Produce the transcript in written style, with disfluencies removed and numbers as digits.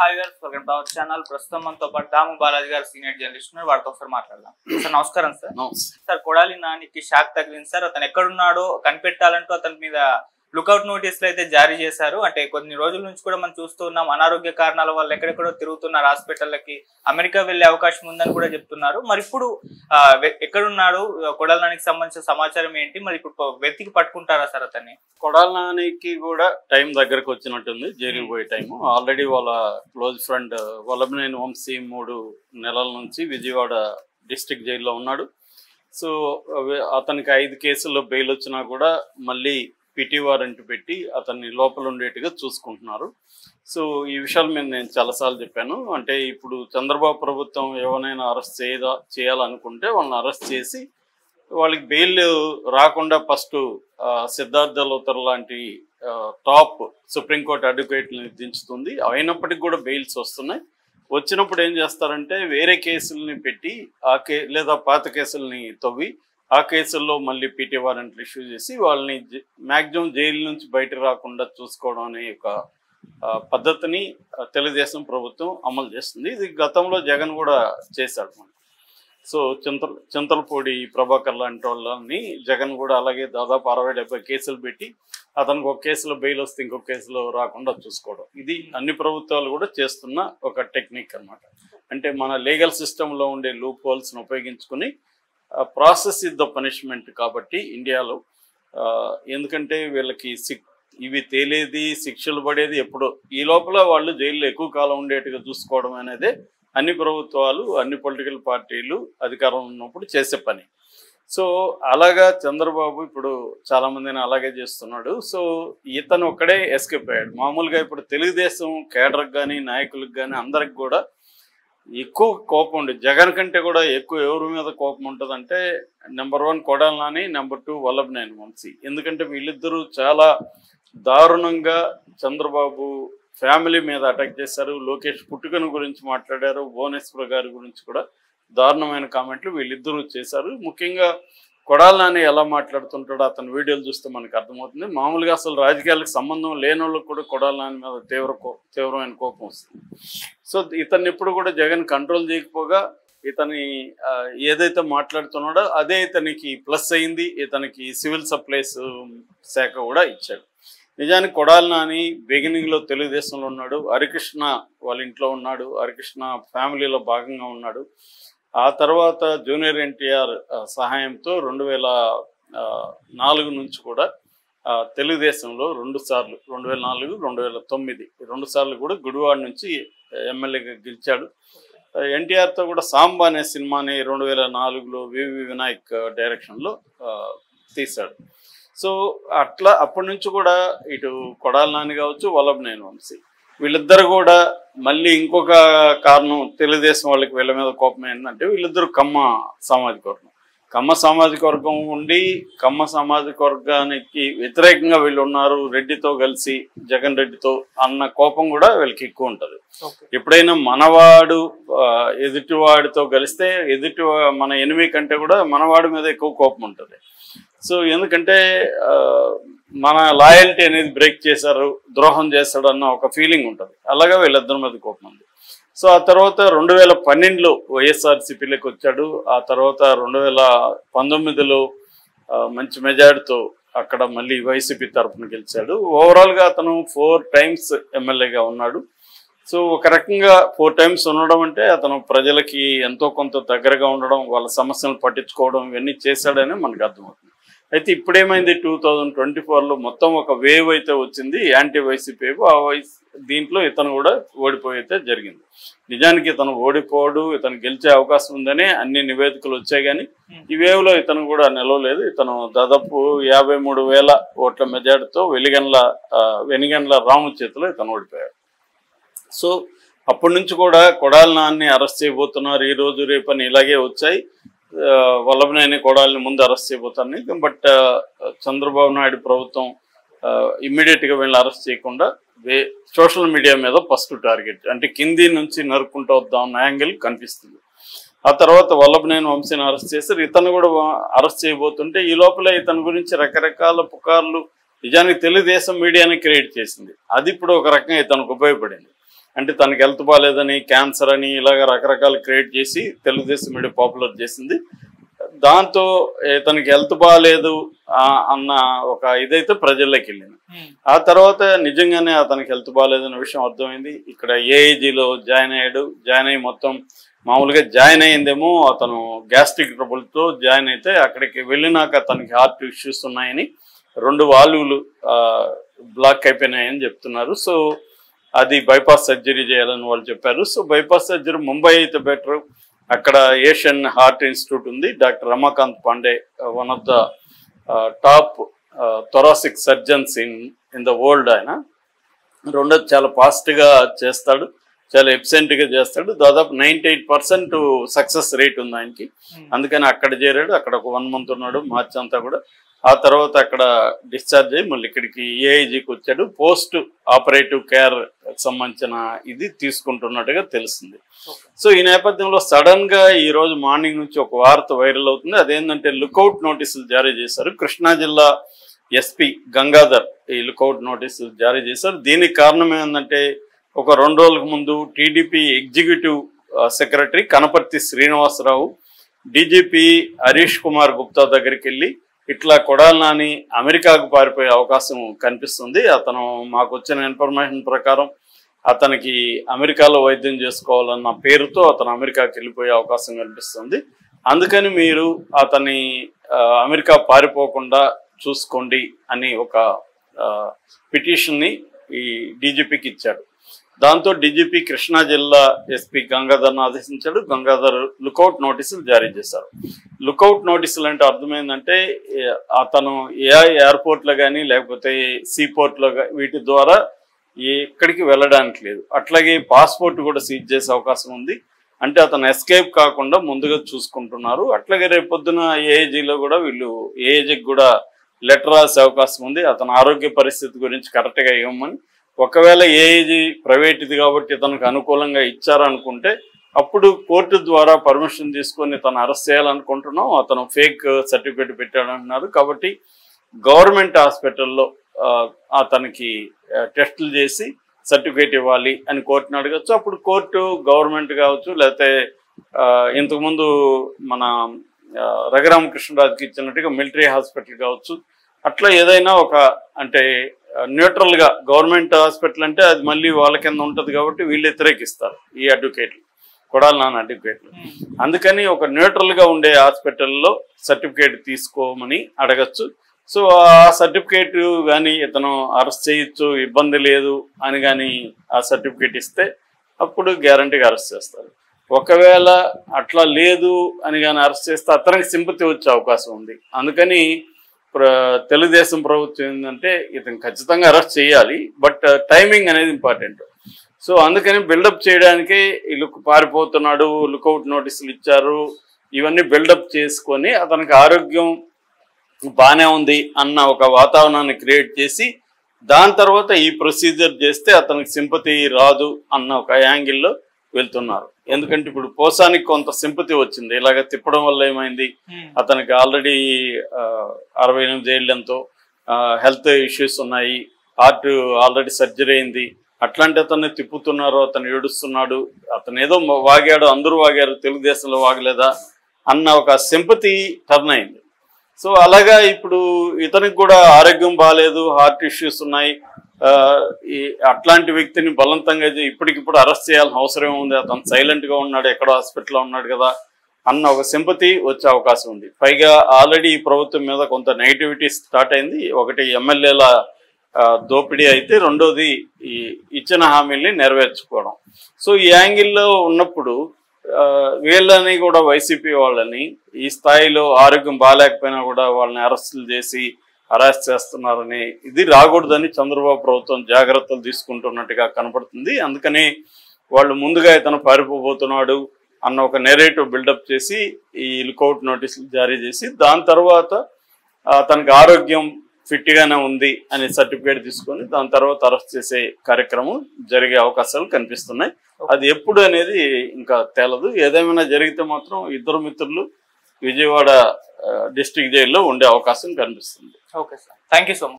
Hi గారు, welcome to our channel. ప్రస్తుతం మనతో పాటు దాము బాలాజీ గారు సీనియర్ జర్నలిస్ట్ ఉన్నారు. వారితో ఒకసారి మాట్లాడదాం. సార్ నమస్కారం. సార్ కొడాలి నానికి షాక్ తగిలింది సార్. అతను ఎక్కడున్నాడో కనిపెట్టాలంటూ అతని మీద లుకౌట్ నోటీసులు అయితే జారీ చేశారు. అంటే కొన్ని రోజుల నుంచి కూడా మనం చూస్తూ ఉన్నాం, అనారోగ్య కారణాల వల్ల ఎక్కడెక్కడో తిరుగుతున్నారు, హాస్పిటల్లకి అమెరికా వెళ్లే అవకాశం ఉందని కూడా చెప్తున్నారు. మరి ఇప్పుడు ఎక్కడున్నాడు, కొడాలి నానికి సంబంధించిన సమాచారం ఏంటి, మరి ఇప్పుడు వెతికి పట్టుకుంటారా సార్ అతన్ని? కొడాలి నానికి కూడా టైం దగ్గరకు వచ్చినట్టుంది, జైలుకి పోయే టైము. ఆల్రెడీ వాళ్ళ క్లోజ్ ఫ్రెండ్ వల్లభనేని వంశీ 3 నెలల నుంచి విజయవాడ డిస్ట్రిక్ట్ జైల్లో ఉన్నాడు. సో అతనికి 5 కేసుల్లో బెయిల్ వచ్చినా కూడా మళ్ళీ పిటి వారెంట్ పెట్టి అతన్ని లోపల ఉండేట్టుగా చూసుకుంటున్నారు. సో ఈ విషయాల మీద నేను చాలాసార్లు చెప్పాను. అంటే ఇప్పుడు చంద్రబాబు ప్రభుత్వం ఎవరైనా అరెస్ట్ చేయాలనుకుంటే వాళ్ళని అరెస్ట్ చేసి వాళ్ళకి బెయిల్ రాకుండా ఫస్ట్ సిద్ధార్థ లోతర్ లాంటి టాప్ సుప్రీంకోర్టు అడ్వకేట్ని దించుతుంది. అయినప్పటికీ కూడా బెయిల్స్ వస్తున్నాయి. వచ్చినప్పుడు ఏం చేస్తారంటే వేరే కేసుల్ని పెట్టి లేదా పాత కేసుల్ని తవ్వి ఆ కేసుల్లో మళ్ళీ పీటీ వారెంట్లు ఇష్యూ చేసి వాళ్ళని మ్యాక్సిమం జైలు నుంచి బయటకు రాకుండా చూసుకోవడం అనే ఒక పద్ధతిని తెలుగుదేశం ప్రభుత్వం అమలు చేస్తుంది. ఇది గతంలో జగన్ కూడా చేశాడు. సో చింతలపూడి ప్రభాకర్ లాంటి వాళ్ళని జగన్ కూడా అలాగే దాదాపు 60-70 కేసులు పెట్టి అతనికి ఒక కేసులో బెయిల్ వస్తే ఇంకొక కేసులో రాకుండా చూసుకోవడం. ఇది అన్ని ప్రభుత్వాలు కూడా చేస్తున్న ఒక టెక్నిక్ అన్నమాట. అంటే మన లీగల్ సిస్టంలో ఉండే లూప్ హోల్స్ని ఉపయోగించుకుని ప్రాసెస్ ఇస్ ద పనిష్మెంట్ కాబట్టి ఇండియాలో. ఎందుకంటే వీళ్ళకి ఇవి తేలేది, శిక్షలు పడేది ఎప్పుడో. ఈ లోపల వాళ్ళు జైల్లో ఎక్కువ కాలం ఉండేట్టుగా చూసుకోవడం అనేది అన్ని ప్రభుత్వాలు, అన్ని పొలిటికల్ పార్టీలు అధికారం ఉన్నప్పుడు చేసే పని. సో అలాగా చంద్రబాబు ఇప్పుడు చాలామందిని అలాగే చేస్తున్నాడు. సో ఇతను ఒక్కడే ఎస్కేప్ అయ్యాడు. మామూలుగా ఇప్పుడు తెలుగుదేశం కేడర్కి కానీ నాయకులకు కానీ అందరికి కూడా ఎక్కువ కోపం ఉంది. జగన్ కంటే కూడా ఎక్కువ ఎవరి మీద కోపం ఉంటుందంటే నెంబర్ 1 కొడాలి నాని, నెంబర్ 2 వల్లభనేని వంశీ. ఎందుకంటే వీళ్ళిద్దరూ చాలా దారుణంగా చంద్రబాబు ఫ్యామిలీ మీద అటాక్ చేశారు. లోకేష్ పుట్టుకను గురించి మాట్లాడారు. భువనేశ్వర్ గారి గురించి కూడా దారుణమైన కామెంట్లు వీళ్ళిద్దరూ చేశారు. ముఖ్యంగా కొడాలి నాని ఎలా మాట్లాడుతుంటాడో అతని వీడియోలు చూస్తే మనకు అర్థమవుతుంది. మామూలుగా అసలు రాజకీయాలకు సంబంధం లేని వాళ్ళకి కూడా కొడాలి నాని మీద తీవ్రమైన కోపం వస్తుంది. సో ఇతన్ని ఎప్పుడు కూడా జగన్ కంట్రోల్ చేయకపోగా ఇతని ఏదైతే మాట్లాడుతున్నాడో అదే ఇతనికి ప్లస్ అయింది. ఇతనికి సివిల్ సప్లైస్ శాఖ కూడా ఇచ్చాడు. నిజానికి కొడాలి నాని బిగినింగ్లో తెలుగుదేశంలో ఉన్నాడు. హరికృష్ణ వాళ్ళ ఇంట్లో ఉన్నాడు. హరికృష్ణ ఫ్యామిలీలో భాగంగా ఉన్నాడు. ఆ తర్వాత జూనియర్ ఎన్టీఆర్ సహాయంతో 2004 నుంచి కూడా తెలుగుదేశంలో 2 సార్లు 2004, 2009 2 సార్లు కూడా గుడివాడ నుంచి ఎమ్మెల్యేగా గెలిచాడు. ఎన్టీఆర్తో కూడా సాంబా అనే సినిమాని 2004లో వివి వినాయక్ డైరెక్షన్లో తీశాడు. సో అట్లా అప్పటి నుంచి కూడా ఇటు కొడాలి నాని కావచ్చు, వల్లభనేని వంశీ వీళ్ళిద్దరు కూడా మళ్ళీ ఇంకొక కారణం తెలుగుదేశం వాళ్ళకి వీళ్ళ మీద కోపం ఏంటంటే వీళ్ళిద్దరు కమ్మ సామాజిక వర్గం. కమ్మ సామాజిక వర్గం ఉండి కమ్మ సామాజిక వర్గానికి వ్యతిరేకంగా వీళ్ళు ఉన్నారు, రెడ్డితో కలిసి జగన్ రెడ్డితో అన్న కోపం కూడా వీళ్ళకి ఎక్కువ ఉంటుంది. ఎప్పుడైనా మనవాడు ఎదుటివాడితో కలిస్తే మన ఎనిమి కంటే కూడా మనవాడి మీద ఎక్కువ కోపం ఉంటుంది. సో ఎందుకంటే మన లాయల్టీ అనేది బ్రేక్ చేశారు, ద్రోహం చేశాడు అన్న ఒక ఫీలింగ్ ఉంటుంది. అలాగా వీళ్ళిద్దరి మీద కోపం ఉంది. సో ఆ తర్వాత 2012లో వైఎస్ఆర్సీపీలోకి వచ్చాడు. ఆ తర్వాత 2019లో మంచి మెజార్టీతో అక్కడ మళ్ళీ వైసీపీ తరఫున గెలిచాడు. ఓవరాల్గా అతను 4 టైమ్స్ ఎమ్మెల్యేగా ఉన్నాడు. సో ఒక రకంగా 4 టైమ్స్ ఉండడం అంటే అతను ప్రజలకి ఎంతో కొంత దగ్గరగా ఉండడం, వాళ్ళ సమస్యలను పట్టించుకోవడం ఇవన్నీ చేశాడని మనకు అర్థమవుతుంది. అయితే ఇప్పుడేమైంది, 2024లో మొత్తం ఒక వేవ్ అయితే వచ్చింది, యాంటీ వైసీపీ వేవ్. దీంట్లో ఇతను కూడా ఓడిపోయితే జరిగింది. నిజానికి ఇతను ఓడిపోడు, ఇతను గెలిచే అవకాశం ఉందని అన్ని నివేదికలు వచ్చాయి. కానీ ఈ వేవ్లో ఇతను కూడా నిలవలేదు. ఇతను దాదాపు 53,000 ఓట్ల మెజార్టీతో వెనిగండ్ల రాము చేతిలో ఇతను ఓడిపోయాడు. సో అప్పటి నుంచి కూడా కొడాలి నాన్ని అరెస్ట్ చేయబోతున్నారు, ఈ రోజు రేపని ఇలాగే వచ్చాయి. వల్లభనేని కొడాలిని ముందు అరెస్ట్ చేయబోతారని. బట్ చంద్రబాబు నాయుడు ప్రభుత్వం ఇమ్మీడియట్గా వీళ్ళని అరెస్ట్ చేయకుండా సోషల్ మీడియా మీద ఫస్ట్ టార్గెట్, అంటే కింది నుంచి నరుక్కుంటూ వద్దామన్న యాంగిల్ కనిపిస్తుంది. ఆ తర్వాత వల్లభనేని వంశీని అరెస్ట్ చేశారు. ఇతను కూడా అరెస్ట్ చేయబోతుంటే ఈ లోపల ఇతని గురించి రకరకాల పుకార్లు నిజానికి తెలుగుదేశం మీడియాని క్రియేట్ చేసింది. అది ఇప్పుడు ఒక రకంగా తనకు ఉపయోగపడింది. అంటే తనకు హెల్త్ బాగాలేదని, క్యాన్సర్ అని ఇలాగ రకరకాలు క్రియేట్ చేసి తెలుగుదేశం మీడియా పాపులర్ చేసింది. దాంతో తనకి హెల్త్ బాగాలేదు అన్న ఒక ఇదైతే ప్రజల్లోకి వెళ్ళింది. ఆ తర్వాత నిజంగానే అతనికి హెల్త్ బాగాలేదన్న విషయం అర్థమైంది. ఇక్కడ ఏఐజీలో జాయిన్ అయ్యాడు. జాయిన్ అయ్యి మొత్తం మామూలుగా జాయిన్ అయ్యిందేమో అతను గ్యాస్ట్రిక్ ట్రబుల్తో జాయిన్ అయితే అక్కడికి వెళ్ళినాక తనకి హార్ట్ ఇష్యూస్ ఉన్నాయని 2 వాల్వులు బ్లాక్ అయిపోయినాయని చెప్తున్నారు. సో అది బైపాస్ సర్జరీ చేయాలని వాళ్ళు చెప్పారు. సో బైపాస్ సర్జరీ ముంబై అయితే బెటర్. అక్కడ ఏషియన్ హార్ట్ ఇన్స్టిట్యూట్ ఉంది. Doctor Ramakant Pandey one of the top thoracic surgeons in the world. ఆయన రెండోది చాలా ఫాస్ట్గా చేస్తాడు, చాలా ఎఫిషియెంట్గా చేస్తాడు. దాదాపు 98% సక్సెస్ రేట్ ఉంది ఆయనకి. అందుకని అక్కడ చేరాడు. అక్కడ ఒక 1 month ఉన్నాడు మార్చి అంతా కూడా. ఆ తర్వాత అక్కడ డిశ్చార్జ్ అయ్యి మళ్ళీ ఇక్కడికి ఏఐజీకి వచ్చాడు. పోస్ట్ ఆపరేటివ్ కేర్ సంబంధించిన ఇది తీసుకుంటున్నట్టుగా తెలిసింది. సో ఈ నేపథ్యంలో సడన్ గా ఈ రోజు మార్నింగ్ నుంచి ఒక వార్త వైరల్ అవుతుంది. అదేంటంటే లుకౌట్ నోటీసులు జారీ చేశారు. కృష్ణా జిల్లా ఎస్పీ గంగాధర్ ఈ లుకౌట్ నోటీసులు జారీ చేశారు. దీనికి కారణం ఏంటంటే ఒక 2 రోజులకు ముందు TDP executive secretary Kanaparthi Srinivasarao DGP Harish Kumar Gupta దగ్గరికి వెళ్ళి ఇట్లా కొడాలి నాని అమెరికాకు పారిపోయే అవకాశం కనిపిస్తుంది. అతను మాకు వచ్చిన ఇన్ఫర్మేషన్ ప్రకారం అతనికి అమెరికాలో వైద్యం చేసుకోవాలన్న పేరుతో అతను అమెరికాకి వెళ్ళిపోయే అవకాశం కనిపిస్తుంది. అందుకని మీరు అతన్ని అమెరికా పారిపోకుండా చూసుకోండి అని ఒక పిటిషన్ని ఈ డీజీపీకి ఇచ్చాడు. దాంతో డీజీపీ కృష్ణా జిల్లా ఎస్పీ గంగాధర్ను ఆదేశించాడు. గంగాధర్ లుకౌట్ నోటీసులు జారీ చేశారు. లుకౌట్ నోటీసులు అంటే అర్థమైందంటే అతను ఏ ఎయిర్పోర్ట్లో కానీ లేకపోతే సీపోర్ట్లో వీటి ద్వారా ఎక్కడికి వెళ్ళడానికి లేదు. అట్లాగే పాస్పోర్ట్ కూడా సీజ్ చేసే అవకాశం ఉంది. అంటే అతను ఎస్కేప్ కాకుండా ముందుగా చూసుకుంటున్నారు. అట్లాగే రేపొద్దున ఏఐజీలో కూడా వీళ్ళు ఏఐజీకి కూడా లెటర్ రాసే అవకాశం ఉంది. అతని ఆరోగ్య పరిస్థితి గురించి కరెక్ట్గా ఇవ్వమని. ఒకవేళ ఏఐజీ ప్రైవేట్ది కాబట్టి తనకు అనుకూలంగా ఇచ్చారనుకుంటే అప్పుడు కోర్టు ద్వారా పర్మిషన్ తీసుకొని తను అరెస్ట్ చేయాలనుకుంటున్నాం. అతను ఫేక్ సర్టిఫికేట్ పెట్టాడంటున్నారు. కాబట్టి గవర్నమెంట్ హాస్పిటల్లో అతనికి టెస్టులు చేసి సర్టిఫికేట్ ఇవ్వాలి అని కోర్టును అడగచ్చు. అప్పుడు కోర్టు గవర్నమెంట్ కావచ్చు, లేకపోతే ఇంతకుముందు మన రఘురామకృష్ణరాజుకి ఇచ్చినట్టుగా మిలిటరీ హాస్పిటల్ కావచ్చు, అట్లా ఏదైనా ఒక అంటే న్యూట్రల్గా గవర్నమెంట్ హాస్పిటల్ అంటే అది మళ్ళీ వాళ్ళ కింద ఉంటుంది కాబట్టి వీళ్ళు వ్యతిరేకిస్తారు ఈ అడ్వకేట్లు, కొడాలి నాని అడ్వకేట్లు. అందుకని ఒక న్యూట్రల్గా ఉండే హాస్పిటల్లో సర్టిఫికేట్ తీసుకోమని అడగచ్చు. సో ఆ సర్టిఫికేట్ కానీ ఇతను అరెస్ట్ చేయొచ్చు, ఇబ్బంది లేదు అని కానీ ఆ సర్టిఫికేట్ ఇస్తే అప్పుడు గ్యారంటీగా అరెస్ట్ చేస్తారు. ఒకవేళ అట్లా లేదు అని కానీ అరెస్ట్ చేస్తే అతనికి సింపతి వచ్చే అవకాశం ఉంది. అందుకని తెలుగుదేశం ప్రభుత్వం ఏంటంటే ఇతను ఖచ్చితంగా అరెస్ట్ చేయాలి, బట్ టైమింగ్ అనేది ఇంపార్టెంట్. సో అందుకని బిల్డప్ చేయడానికి వీళ్ళు పారిపోతున్నాడు, లుకౌట్ నోటీసులు ఇచ్చారు, ఇవన్నీ బిల్డప్ చేసుకొని అతనికి ఆరోగ్యం బాగానే ఉంది అన్న ఒక వాతావరణాన్ని క్రియేట్ చేసి దాని తర్వాత ఈ ప్రొసీజర్ చేస్తే అతనికి సింపతి రాదు అన్న ఒక యాంగిల్లో వెళ్తున్నారు. ఎందుకంటే ఇప్పుడు పోసానికి కొంత సింపతి వచ్చింది. ఇలాగ తిప్పడం వల్ల ఏమైంది, అతనికి ఆల్రెడీ 68 ఏళ్ళంతో హెల్త్ ఇష్యూస్ ఉన్నాయి, హార్ట్ ఆల్రెడీ సర్జరీ అయింది. అట్లాంటి అతన్ని తిప్పుతున్నారు, అతను ఏడుస్తున్నాడు, అతను ఏదో వాగాడు, అందరూ వాగారు, తెలుగుదేశంలో వాగలేదా అన్న ఒక సింపతి టర్న్ అయింది. సో అలాగా ఇప్పుడు ఇతనికి కూడా ఆరోగ్యం బాగాలేదు, హార్ట్ ఇష్యూస్ ఉన్నాయి, అట్లాంటి వ్యక్తిని బలవంతంగా ఇప్పటికిప్పుడు అరెస్ట్ చేయాల్సిన అవసరం ఉంది, అతను సైలెంట్గా ఉన్నాడు, ఎక్కడో హాస్పిటల్లో ఉన్నాడు కదా అన్న ఒక సింపతి వచ్చే అవకాశం ఉంది. పైగా ఆల్రెడీ ఈ ప్రభుత్వం మీద కొంత నెగిటివిటీ స్టార్ట్ అయింది. ఒకటి ఎమ్మెల్యేల దోపిడీ అయితే, రెండోది ఈ ఇచ్చిన హామీల్ని నెరవేర్చుకోవడం. సో ఈ యాంగిల్లో ఉన్నప్పుడు వీళ్ళని కూడా వైసీపీ వాళ్ళని ఈ స్థాయిలో ఆరోగ్యం బాగాలేకపోయినా కూడా వాళ్ళని అరెస్టులు చేసి అరెస్ట్ చేస్తున్నారని ఇది రాకూడదని చంద్రబాబు ప్రభుత్వం జాగ్రత్తలు తీసుకుంటున్నట్టుగా కనపడుతుంది. అందుకని వాళ్ళు ముందుగా ఇతను పారిపోబోతున్నాడు అన్న ఒక నెరేటివ్ బిల్డప్ చేసి ఈ లుకౌట్ నోటీసులు జారీ చేసి దాని తర్వాత తనకు ఆరోగ్యం ఫిట్గానే ఉంది అనే సర్టిఫికేట్ తీసుకొని దాని తర్వాత అరెస్ట్ చేసే కార్యక్రమం జరిగే అవకాశాలు కనిపిస్తున్నాయి. అది ఎప్పుడు అనేది ఇంకా తేలదు. ఏదేమైనా జరిగితే మాత్రం ఇద్దరు మిత్రులు విజయవాడ డిస్ట్రిక్ట్ జైల్లో ఉండే అవకాశం కనిపిస్తుంది. Okay sir, thank you so much.